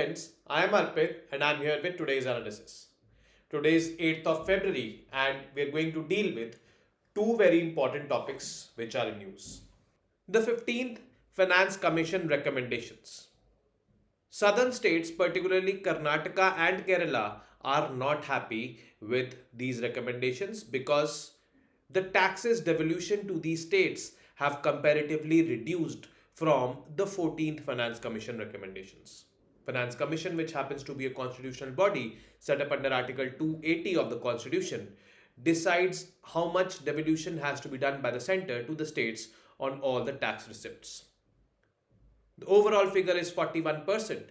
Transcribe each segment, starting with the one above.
friends, I am Arpit and I am here with today's analysis. Today is 8th of February and we are going to deal with two very important topics which are in news. The 15th Finance Commission recommendations. Southern states, particularly Karnataka and Kerala, are not happy with these recommendations because the taxes devolution to these states have comparatively reduced from the 14th Finance Commission recommendations. Finance Commission, which happens to be a constitutional body set up under Article 280 of the Constitution, decides how much devolution has to be done by the center to the states on all the tax receipts. The overall figure is 41%.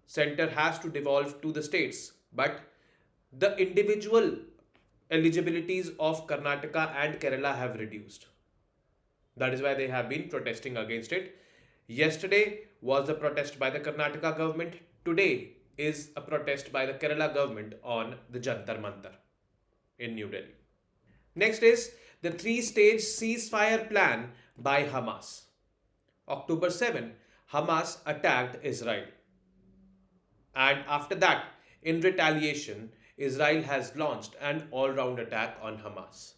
Center has to devolve to the states, but the individual eligibilities of Karnataka and Kerala have reduced. That is why they have been protesting against it. Yesterday was the protest by the Karnataka government. Today is a protest by the Kerala government on the Jantar Mantar in New Delhi. Next is the three-stage ceasefire plan by Hamas. October 7, Hamas attacked Israel. And after that, in retaliation, Israel has launched an all-round attack on Hamas.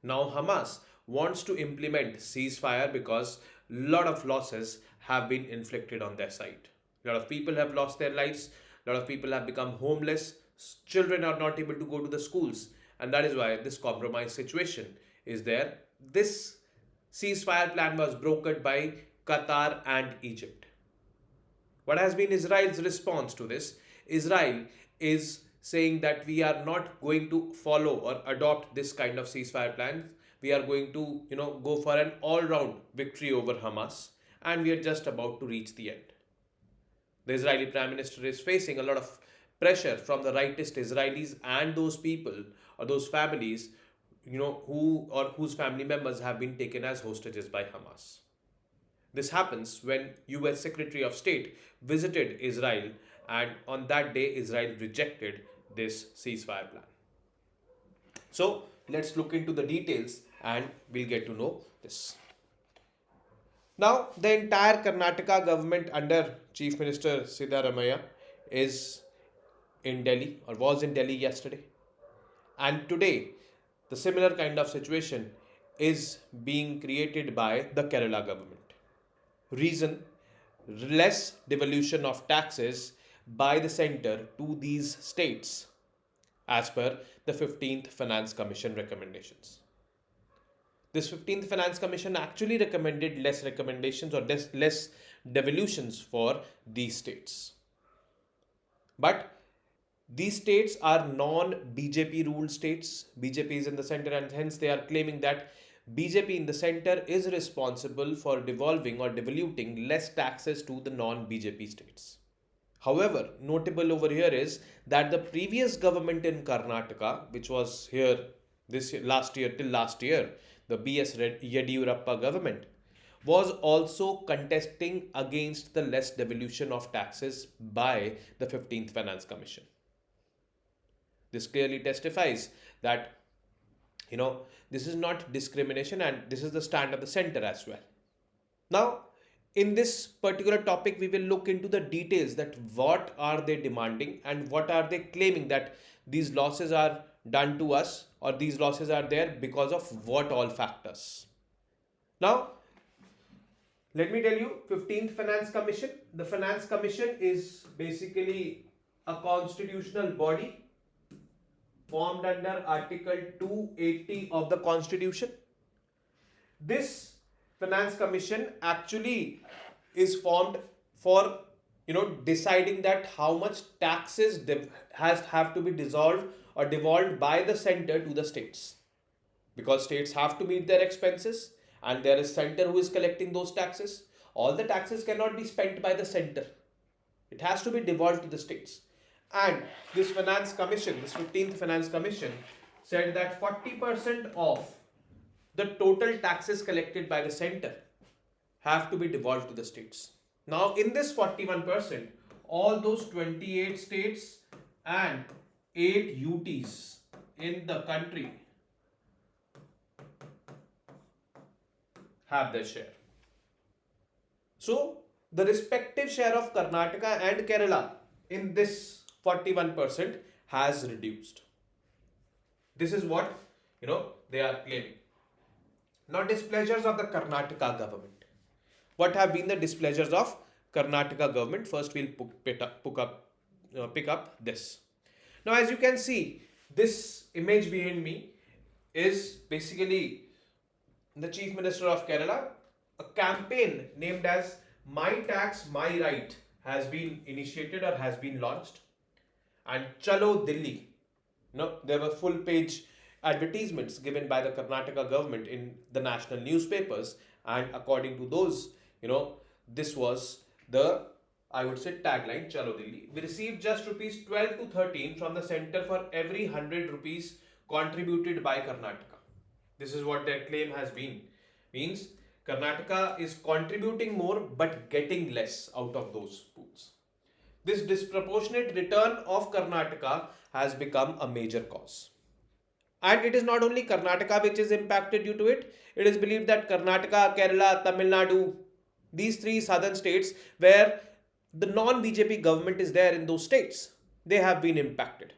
Now Hamas wants to implement ceasefire because a lot of losses have been inflicted on their side. A lot of people have lost their lives, a lot of people have become homeless, children are not able to go to the schools, and that is why this compromise situation is there. This ceasefire plan was brokered by Qatar and Egypt. What has been Israel's response to this? Israel is saying that we are not going to follow or adopt this kind of ceasefire plans. We are going to, go for an all-round victory over Hamas, and we are just about to reach the end. The Israeli Prime Minister is facing a lot of pressure from the rightist Israelis and those people or those families, whose family members have been taken as hostages by Hamas. This happens when US Secretary of State visited Israel, and on that day Israel rejected this ceasefire plan. So let's look into the details and we'll get to know this. Now the entire Karnataka government under Chief Minister Siddaramaiah is in Delhi or was in Delhi yesterday, and today the similar kind of situation is being created by the Kerala government. Reason: less devolution of taxes by the center to these states as per the 15th Finance Commission recommendations. This 15th Finance Commission actually recommended less recommendations or less devolutions for these states. But these states are non-BJP ruled states. BJP is in the center and hence they are claiming that BJP in the center is responsible for devolving or devoluting less taxes to the non-BJP states. However, notable over here is that the previous government in Karnataka, which was here last year, the B.S. Yediyurappa government, was also contesting against the less devolution of taxes by the 15th Finance Commission. This clearly testifies that this is not discrimination and this is the stand of the center as well. Now, in this particular topic, we will look into the details that what are they demanding and what are they claiming that these losses are done to us or these losses are there because of what all factors. Now, let me tell you, 15th Finance Commission. The Finance Commission is basically a constitutional body formed under Article 280 of the Constitution. This Finance Commission actually is formed for deciding that how much taxes have to be dissolved or devolved by the center to the states, because states have to meet their expenses and there is center who is collecting those taxes. All the taxes cannot be spent by the center. It has to be devolved to the states. And this Finance Commission, this 15th Finance Commission, said that 40% of the total taxes collected by the center have to be devolved to the states. Now, in this 41%, all those 28 states and 8 UTs in the country have their share. So, the respective share of Karnataka and Kerala in this 41% has reduced. This is what they are claiming. Now, displeasures of the Karnataka government. What have been the displeasures of Karnataka government? First, we'll pick up this. Now, as you can see, this image behind me is basically the Chief Minister of Kerala. A campaign named as My Tax, My Right has been initiated or has been launched. And Chalo Delhi. There were full page advertisements given by the Karnataka government in the national newspapers, and according to those, this was the, I would say, tagline, Chalo Delhi. We received just rupees 12 to 13 from the center for every 100 rupees contributed by Karnataka. This is what their claim has been. Means Karnataka is contributing more but getting less out of those pools. This disproportionate return of Karnataka has become a major cause. And it is not only Karnataka which is impacted due to it. It is believed that Karnataka, Kerala, Tamil Nadu, these three southern states where the non-BJP government is there in those states, they have been impacted.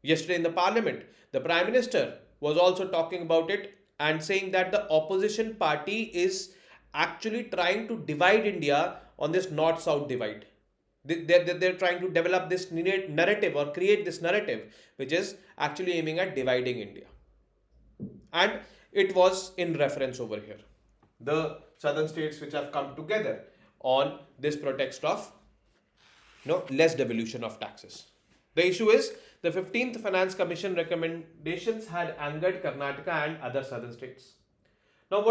Yesterday in the parliament, the Prime Minister was also talking about it and saying that the opposition party is actually trying to divide India on this north-south divide. They're trying to develop this narrative or create this narrative which is actually aiming at dividing India. And it was in reference over here. The southern states which have come together on this pretext of less devolution of taxes. The issue is the 15th Finance Commission recommendations had angered Karnataka and other southern states. Now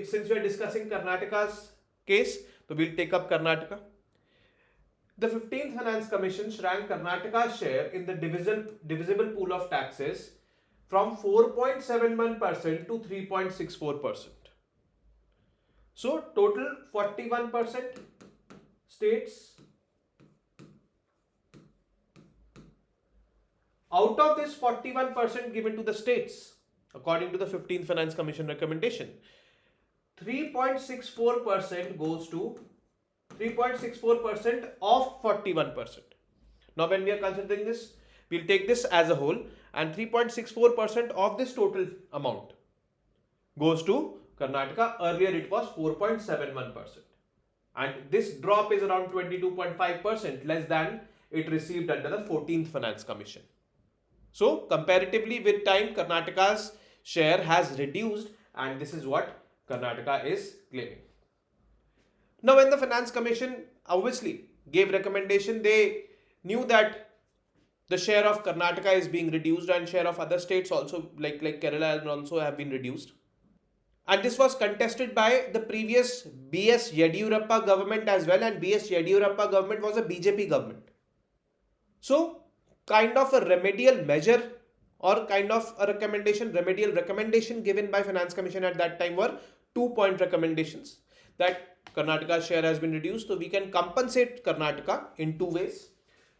since we are discussing Karnataka's case, so we'll take up Karnataka. The 15th Finance Commission shrank Karnataka's share in the divisible pool of taxes from 4.71% to 3.64%. So total 41% states. Out of this 41% given to the states, according to the 15th Finance Commission recommendation, 3.64% goes to 3.64% of 41%. Now when we are considering this, we'll take this as a whole, and 3.64% of this total amount goes to Karnataka. Earlier it was 4.71%. And this drop is around 22.5% less than it received under the 14th Finance Commission. So comparatively with time, Karnataka's share has reduced, and this is what Karnataka is claiming. Now when the Finance Commission obviously gave recommendation, they knew that the share of Karnataka is being reduced and share of other states also like Kerala also have been reduced. And this was contested by the previous B.S. Yediyurappa government as well, and B.S. Yediyurappa government was a BJP government. So kind of a remedial measure or kind of a remedial recommendation given by Finance Commission at that time were 2-point recommendations that Karnataka's share has been reduced. So we can compensate Karnataka in two ways.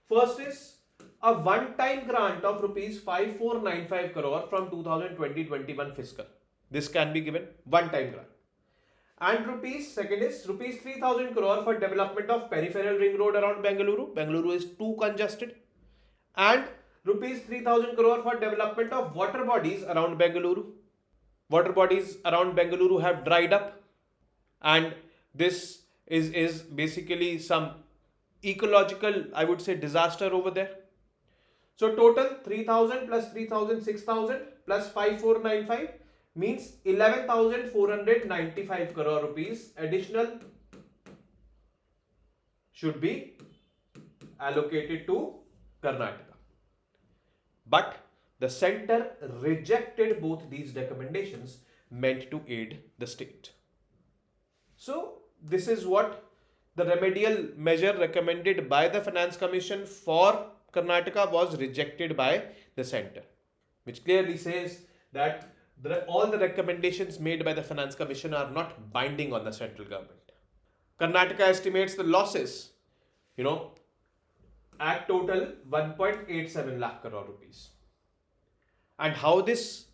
First is a one-time grant of rupees 5495 crore from 2020-21 fiscal. This can be given one-time grant. And second is rupees 3000 crore for development of peripheral ring road around Bengaluru. Bengaluru is too congested. And rupees 3000 crore for development of water bodies around Bengaluru. Water bodies around Bengaluru have dried up, and this is basically some ecological, I would say, disaster over there. So total 3000 plus 3000, 6000 plus 5495 means 11,495 crore rupees additional should be allocated to Karnataka. But the center rejected both these recommendations meant to aid the state. So this is what the remedial measure recommended by the Finance Commission for Karnataka was rejected by the center, which clearly says that all the recommendations made by the Finance Commission are not binding on the central government. Karnataka estimates the losses, at total 1.87 lakh crore rupees. And how this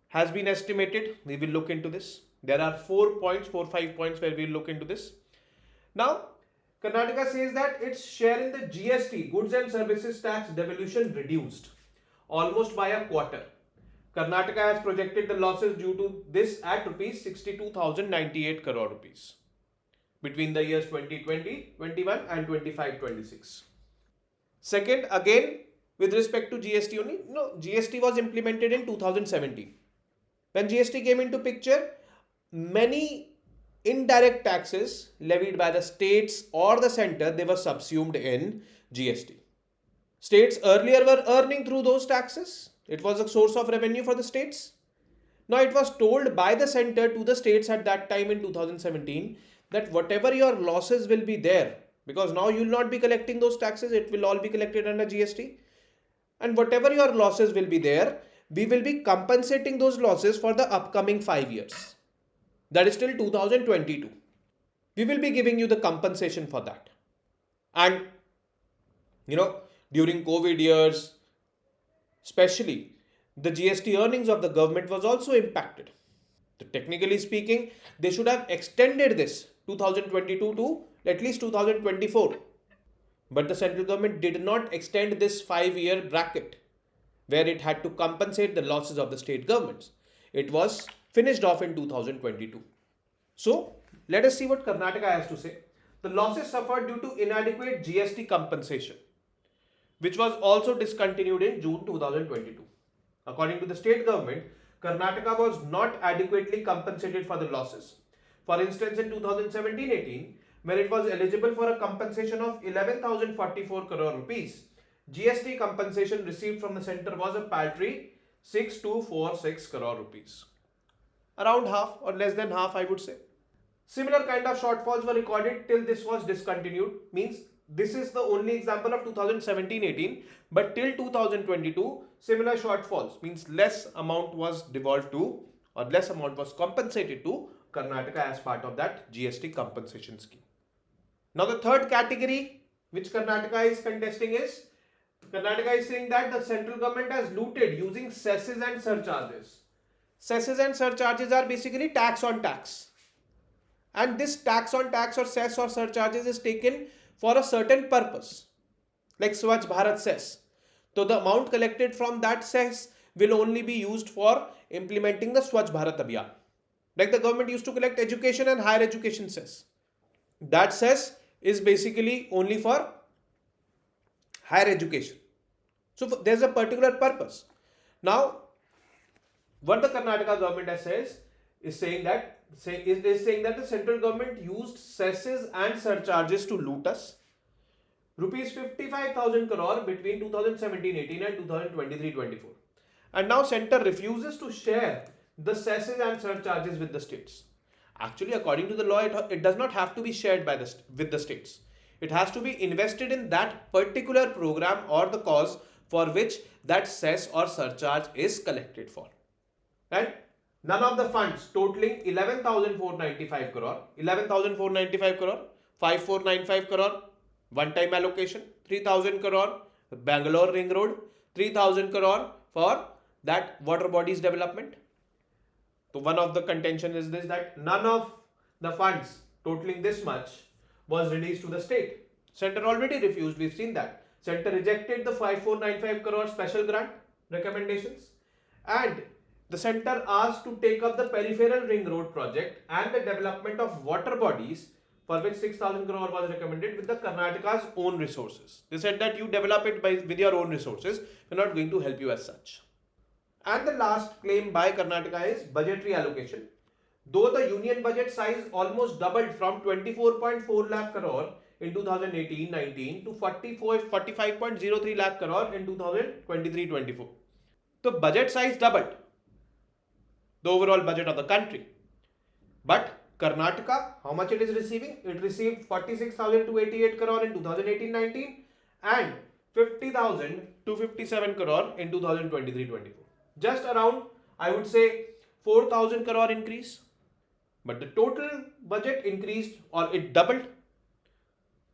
has been estimated, we will look into this. There are 4 5 points where we will look into this. Now, Karnataka says that its share in the GST, goods and services tax devolution, reduced almost by a quarter. Karnataka has projected the losses due to this at rupees 62,098 crore rupees between the years 2020, 21 and 25, 26. Second, again, with respect to GST only, GST was implemented in 2017. When GST came into picture, many indirect taxes levied by the states or the center, they were subsumed in GST. States earlier were earning through those taxes. It was a source of revenue for the states. Now it was told by the center to the states at that time in 2017 that whatever your losses will be there, because now you will not be collecting those taxes, it will all be collected under GST. And whatever your losses will be there, we will be compensating those losses for the upcoming 5 years. That is till 2022. We will be giving you the compensation for that. And during COVID years, especially, the GST earnings of the government was also impacted. So technically speaking, they should have extended this 2022 to at least 2024. But the central government did not extend this 5-year bracket where it had to compensate the losses of the state governments. It was finished off in 2022. So let us see what Karnataka has to say. The losses suffered due to inadequate GST compensation, which was also discontinued in June 2022. According to the state government, Karnataka was not adequately compensated for the losses. For instance, in 2017-18, when it was eligible for a compensation of 11,044 crore rupees, GST compensation received from the center was a paltry 6,246 crore rupees. Around half or less than half, I would say. Similar kind of shortfalls were recorded till this was discontinued. Means this is the only example of 2017-18, but till 2022, similar shortfalls, means less amount was devolved to or less amount was compensated to Karnataka as part of that GST compensation scheme. Now the third category which Karnataka is contesting is, Karnataka is saying that the central government has looted using cesses and surcharges. Cesses and surcharges are basically tax on tax. And this tax on tax or cess or surcharges is taken for a certain purpose, like Swachh Bharat cess. So the amount collected from that cess will only be used for implementing the Swachh Bharat Abhiyan. Like the government used to collect education and higher education cess. That cess is basically only for higher education. So there's a particular purpose. Now, what the Karnataka government has says is saying that the central government used cesses and surcharges to loot us. Rupees 55,000 crore between 2017-18 and 2023-24. And now center refuses to share the cesses and surcharges with the states. Actually, according to the law, it does not have to be shared with the states. It has to be invested in that particular program or the cause for which that cess or surcharge is collected for. Right? None of the funds totaling 11,495 crore, 5,495 crore, one-time allocation, 3,000 crore, Bangalore Ring Road, 3,000 crore for that water bodies development. So one of the contention is this, that none of the funds totaling this much was released to the state. Center already refused, we've seen that. Center rejected the 5,495 crore special grant recommendations, and the center asked to take up the peripheral ring road project and the development of water bodies, for which 6,000 crore was recommended, with the Karnataka's own resources. They said that you develop it with your own resources, we're not going to help you as such. And the last claim by Karnataka is budgetary allocation. Though the union budget size almost doubled from 24.4 lakh crore in 2018-19 to 45.03 lakh crore in 2023-24. The budget size doubled, the overall budget of the country. But Karnataka, how much it is receiving? It received 46,288 crore in 2018-19 and 50,257 crore in 2023-24. Just around, I would say, 4,000 crore increase. But the total budget increased, or it doubled.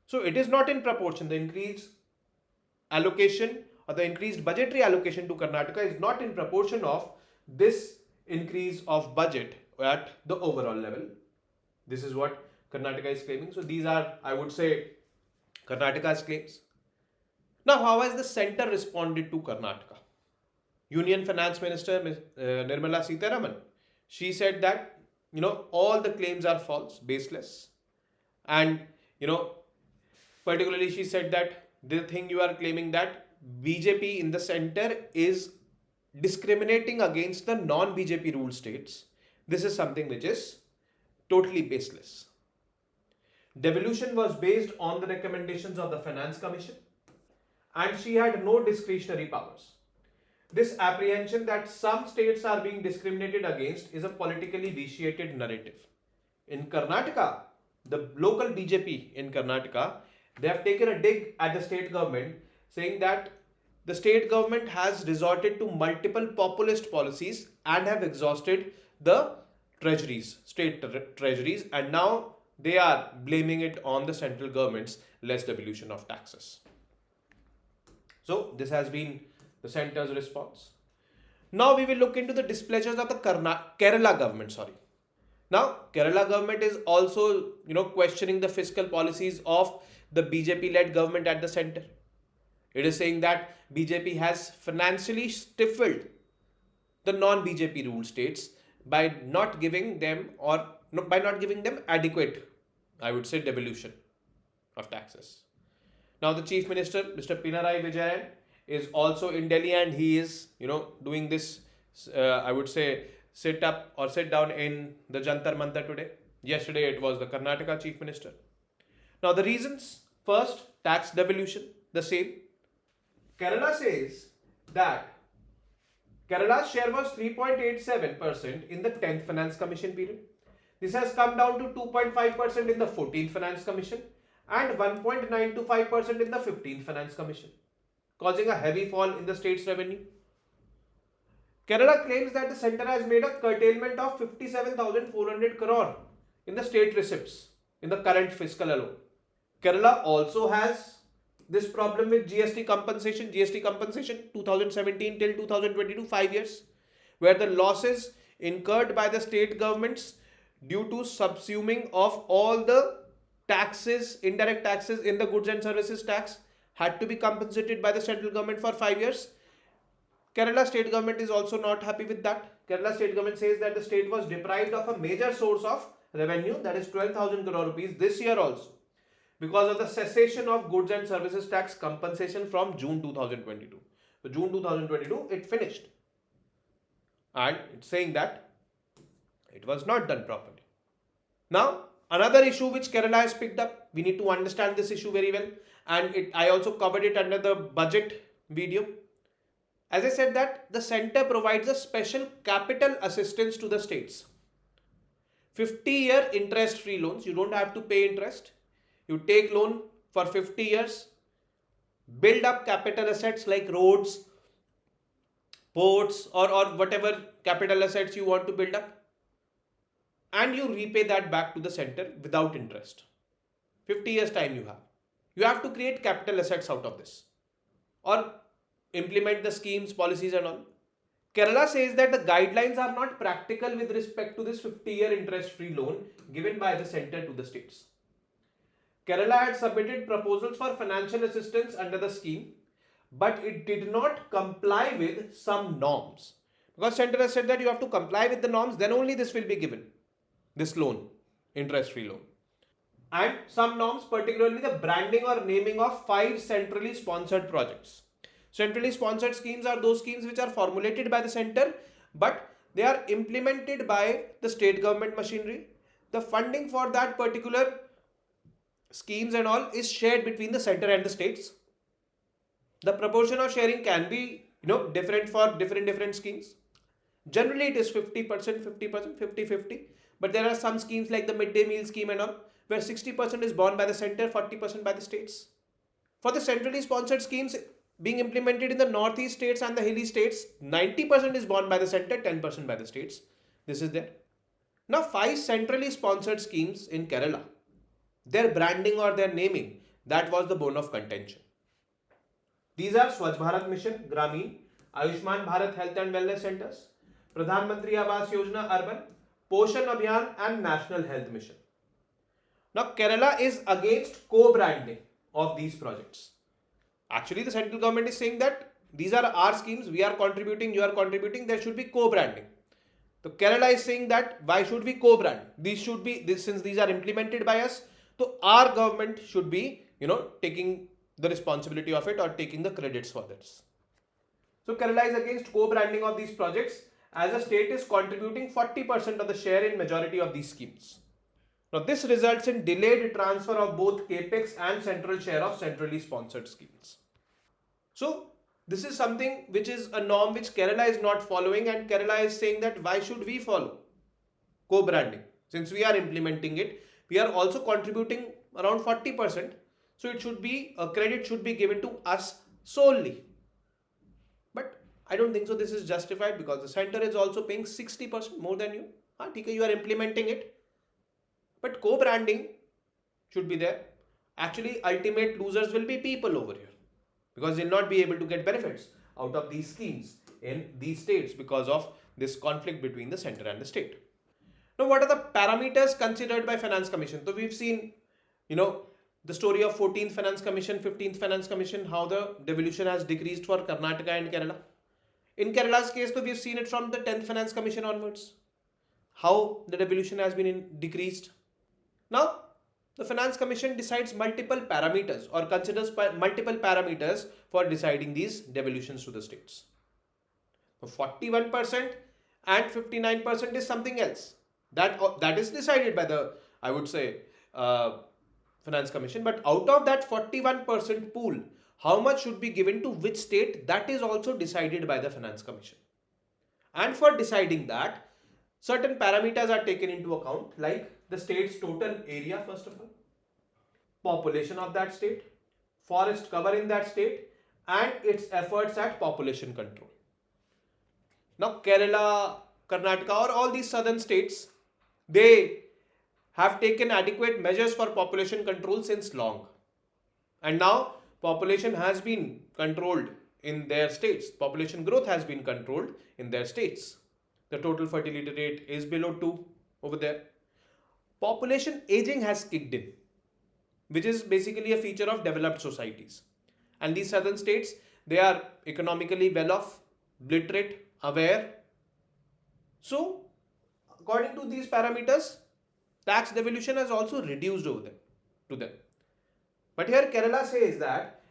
So it is not in proportion. The increased allocation or the increased budgetary allocation to Karnataka is not in proportion of this increase of budget at the overall level. This is what Karnataka is claiming. So these are, I would say, Karnataka's claims. Now, how has the center responded to Karnataka? Union Finance Minister Nirmala Sitharaman, she said that all the claims are false, baseless, and particularly she said that the thing you are claiming that BJP in the center is discriminating against the non-BJP ruled states. This is something which is totally baseless. Devolution was based on the recommendations of the Finance Commission, and she had no discretionary powers. This apprehension that some states are being discriminated against is a politically vitiated narrative. In Karnataka, the local BJP in Karnataka, they have taken a dig at the state government, saying that the state government has resorted to multiple populist policies and have exhausted the treasuries, state treasuries, and now they are blaming it on the central government's less devolution of taxes. So this has been the center's response. Now we will look into the displeasures of the Kerala government. Now Kerala government is also questioning the fiscal policies of the BJP-led government at the center. It is saying that BJP has financially stifled the non-BJP ruled states by not giving them adequate, I would say, devolution of taxes. Now the Chief Minister, Mr. Pinarayi Vijayan, is also in Delhi, and he is doing this I would say sit down in the Jantar Mantar today. Yesterday it was the Karnataka Chief Minister. Now the reasons: first, tax devolution, the same. Kerala says that Kerala's share was 3.87% in the 10th Finance Commission period. This has come down to 2.5% in the 14th Finance Commission and 1.925% in the 15th Finance Commission, causing a heavy fall in the state's revenue. Kerala claims that the center has made a curtailment of 57,400 crore in the state receipts in the current fiscal alone. Kerala also has this problem with GST compensation 2017 till 2022, 5 years, where the losses incurred by the state governments due to subsuming of all the taxes, indirect taxes in the goods and services tax, had to be compensated by the central government for 5 years. Kerala state government is also not happy with that. Kerala state government says that the state was deprived of a major source of revenue, that is 12,000 crore rupees this year also, because of the cessation of goods and services tax compensation from June 2022. So June 2022 it finished, and it's saying that it was not done properly. Now another issue which Kerala has picked up, we need to understand this issue very well, and I also covered it under the budget video. As I said that the center provides a special capital assistance to the states. 50-year interest-free loans, you don't have to pay interest. You take loan for 50 years, build up capital assets like roads, ports, or whatever capital assets you want to build up, and you repay that back to the center without interest. 50 years time you have. You have to create capital assets out of this, or implement the schemes, policies and all. Kerala says that the guidelines are not practical with respect to this 50-year interest-free loan given by the center to the states. Kerala had submitted proposals for financial assistance under the scheme, but it did not comply with some norms. Because center has said that you have to comply with the norms, then only this will be given, this loan, interest-free loan. And some norms, particularly the branding or naming of 5 centrally sponsored projects. Centrally sponsored schemes are those schemes which are formulated by the center, but they are implemented by the state government machinery. The funding for that particular schemes and all is shared between the center and the states. The proportion of sharing can be different for different schemes. Generally it is 50%, 50%, 50-50. But there are some schemes like the midday meal scheme and all, where 60% is borne by the center, 40% by the states. For the centrally sponsored schemes being implemented in the northeast states and the hilly states, 90% is borne by the center, 10% by the states. This is there. Now 5 centrally sponsored schemes in Kerala, their branding or their naming, that was the bone of contention. These are Swachh Bharat Mission, Grameen, Ayushman Bharat Health and Wellness Centers, Pradhan Mantri Awas Yojana Urban, Poshan Abhiyan and National Health Mission. Now Kerala is against co-branding of these projects. Actually, the central government is saying that these are our schemes, we are contributing, you are contributing, there should be co-branding. So Kerala is saying that why should we co-brand? These should be, since these are implemented by us, so our government should be, taking the responsibility of it or taking the credits for this. So Kerala is against co-branding of these projects as the state is contributing 40% of the share in majority of these schemes. Now this results in delayed transfer of both capex and central share of centrally sponsored schemes. So this is something which is a norm which Kerala is not following, and Kerala is saying that why should we follow co-branding? Since we are implementing it, we are also contributing around 40%. So it should be, a credit should be given to us solely. But I don't think so this is justified, because the center is also paying 60% more than you. You are implementing it. But co-branding should be there. Actually, ultimate losers will be people over here, because they'll not be able to get benefits out of these schemes in these states because of this conflict between the center and the state. Now, what are the parameters considered by Finance Commission? So we've seen, the story of 14th Finance Commission, 15th Finance Commission, how the devolution has decreased for Karnataka and Kerala. In Kerala's case, so we've seen it from the 10th Finance Commission onwards, how the devolution has been decreased. Now, the Finance Commission decides multiple parameters or considers multiple parameters for deciding these devolutions to the states. So 41% and 59% is something else. That is decided by the, I would say, Finance Commission. But out of that 41% pool, how much should be given to which state, that is also decided by the Finance Commission. And for deciding that, certain parameters are taken into account, like the state's total area, first of all, population of that state, forest cover in that state, and its efforts at population control. Now Kerala, Karnataka, or all these southern states, they have taken adequate measures for population control since long. And now population has been controlled in their states. Population growth has been controlled in their states. The total fertility rate is below 2 over there. Population aging has kicked in, which is basically a feature of developed societies. And these southern states, they are economically well off, literate, aware. So, according to these parameters, tax devolution has also reduced over them, to them. But here Kerala says that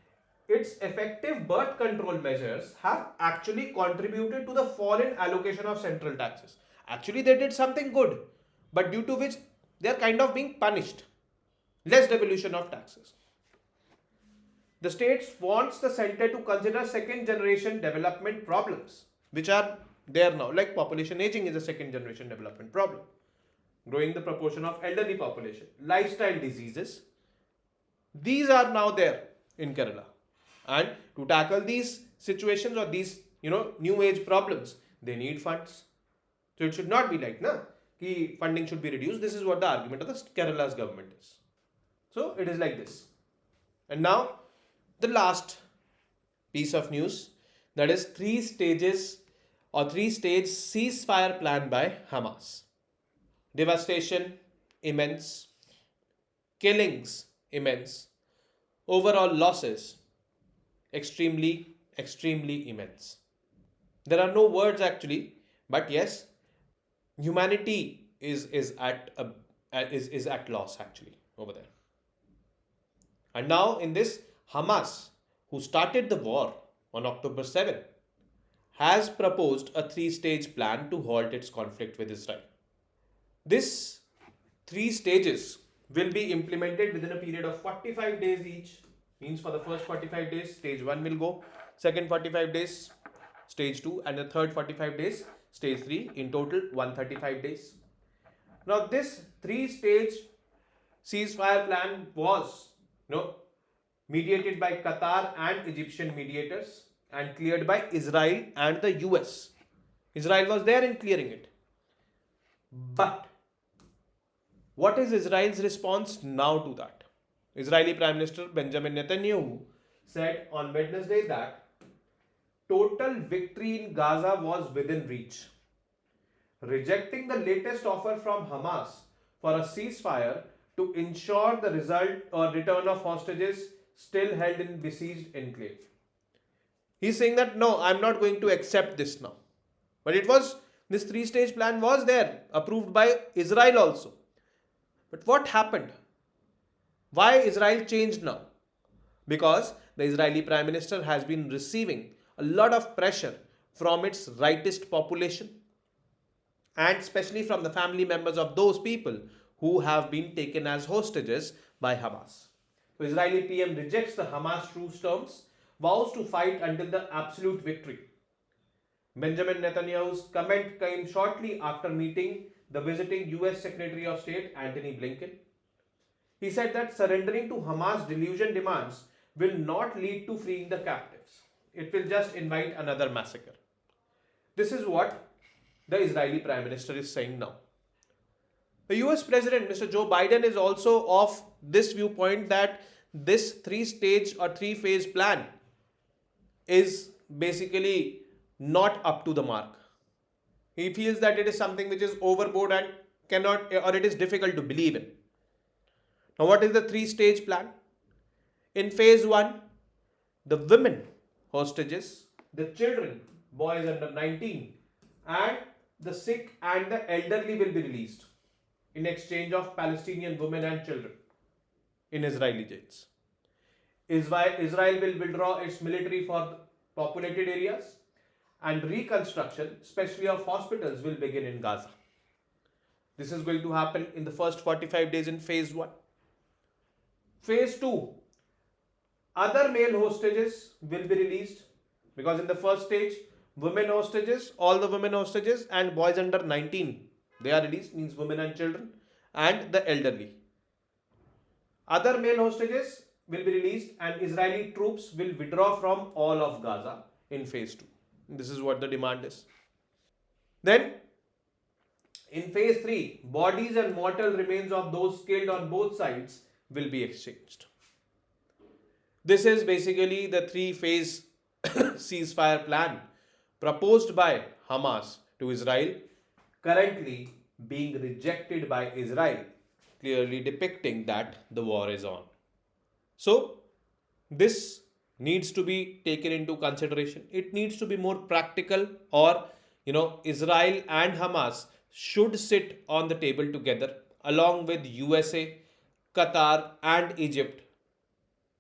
its effective birth control measures have actually contributed to the fall in allocation of central taxes. Actually, they did something good, but due to which they are kind of being punished. Less devolution of taxes. The states wants the center to consider second generation development problems, which are there now, like population aging is a second generation development problem, growing the proportion of elderly population, lifestyle diseases. These are now there in Kerala, and to tackle these situations or these new age problems, they need funds. So it should not be like funding should be reduced. This is what the argument of the Kerala's government is. So it is like this. And now the last piece of news, that is 3-stage ceasefire plan by Hamas. Devastation immense, killings immense, overall losses extremely immense. There are no words actually, but yes, humanity is at loss actually over there. And now in this, Hamas, who started the war on October 7, has proposed a 3-stage plan to halt its conflict with Israel. This 3 stages will be implemented within a period of 45 days each. Means for the first 45 days, stage 1 will go, second 45 days, stage 2, and the third 45 days, stage 3, in total 135 days. Now this 3-stage ceasefire plan was mediated by Qatar and Egyptian mediators and cleared by Israel and the US. Israel was there in clearing it. But what is Israel's response now to that? Israeli Prime Minister Benjamin Netanyahu said on Wednesday that total victory in Gaza was within reach, rejecting the latest offer from Hamas for a ceasefire to ensure the result or return of hostages still held in besieged enclave. He's saying that no, I'm not going to accept this now. But this three-stage plan was there, approved by Israel also. But what happened? Why Israel changed now? Because the Israeli Prime Minister has been receiving a lot of pressure from its rightist population and especially from the family members of those people who have been taken as hostages by Hamas. So Israeli PM rejects the Hamas truce terms, vows to fight until the absolute victory. Benjamin Netanyahu's comment came shortly after meeting the visiting US Secretary of State Antony Blinken. He said that surrendering to Hamas delusion demands will not lead to freeing the captives. It will just invite another massacre. This is what the Israeli Prime Minister is saying now. The US President, Mr. Joe Biden, is also of this viewpoint that this three-stage or three-phase plan is basically not up to the mark. He feels that it is something which is overboard and it is difficult to believe in. Now, what is the three-stage plan? In phase 1, the women hostages, the children, boys under 19, and the sick and the elderly will be released in exchange of Palestinian women and children in Israeli jails. Israel will withdraw its military for populated areas, and reconstruction, especially of hospitals, will begin in Gaza. This is going to happen in the first 45 days in phase 1. Phase 2, other male hostages will be released because in the first stage, women hostages, all the women hostages and boys under 19, they are released, means women and children, and the elderly. Other male hostages will be released and Israeli troops will withdraw from all of Gaza in phase 2. This is what the demand is. Then, in phase 3, bodies and mortal remains of those killed on both sides will be exchanged. This is basically the three-phase ceasefire plan proposed by Hamas to Israel, currently being rejected by Israel, clearly depicting that the war is on. So, this needs to be taken into consideration. It needs to be more practical, or Israel and Hamas should sit on the table together along with USA, Qatar and Egypt,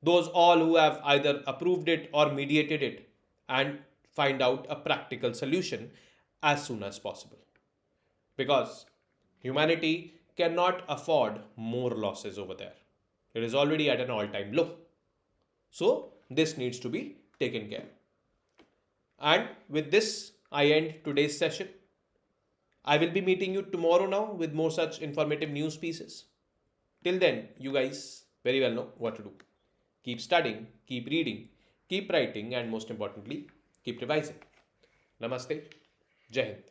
those all who have either approved it or mediated it, and find out a practical solution as soon as possible. Because humanity cannot afford more losses over there. It is already at an all-time low. So, this needs to be taken care. And with this, I end today's session. I will be meeting you tomorrow now with more such informative news pieces. Till then, you guys very well know what to do. Keep studying, keep reading, keep writing, and most importantly, keep revising. Namaste. Jai Hind.